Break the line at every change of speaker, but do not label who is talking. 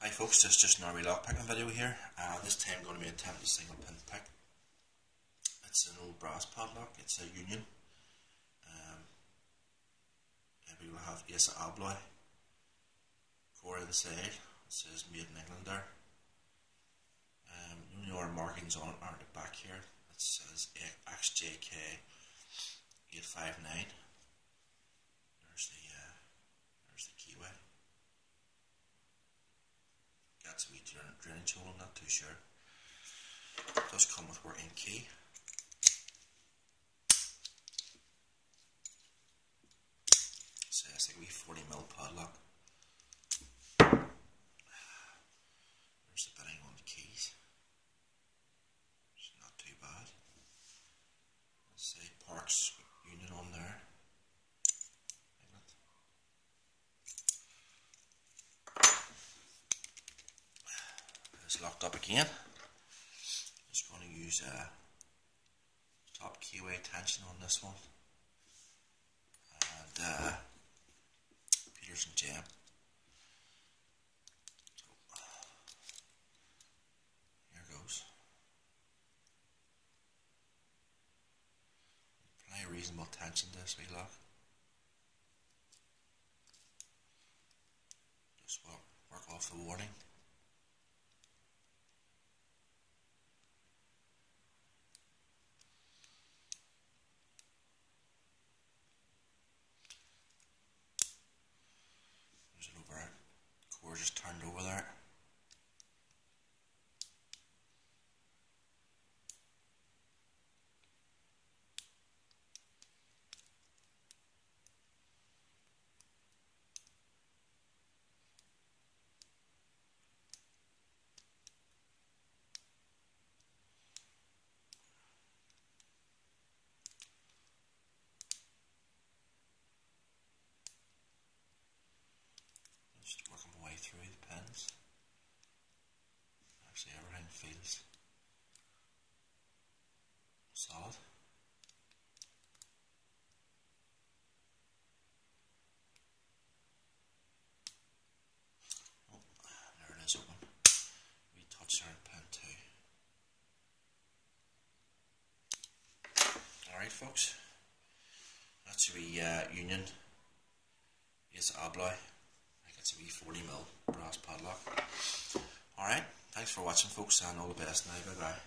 Hi folks, this is just an army lock picking video here. This time I'm going to be attempting a single pin pick. It's an old brass padlock, it's a union. We will have Assa Abloy core inside. It says made in England there. The only other markings on it are at the back here. It says XJK 859. There's the keyway. That's a wee drainage hole, I'm not too sure. It does come with working key. So it's like a wee 40mm padlock. There's the bitting on the keys. It's not too bad. Let's say Parks Union on there. It's locked up again. Just going to use top keyway tension on this one, and Peterson jam. So, here goes. Plenty of reasonable tension this wee lock. Just work off the warning. Core just turned over there. Just working my way through the pins. Actually, everything feels solid. Oh, there it is open. We touch there in pin 2. Alright folks, that's the union. Assa Abloy. It's a wee 40mm brass padlock. Alright, thanks for watching folks, and all the best now. Bye bye.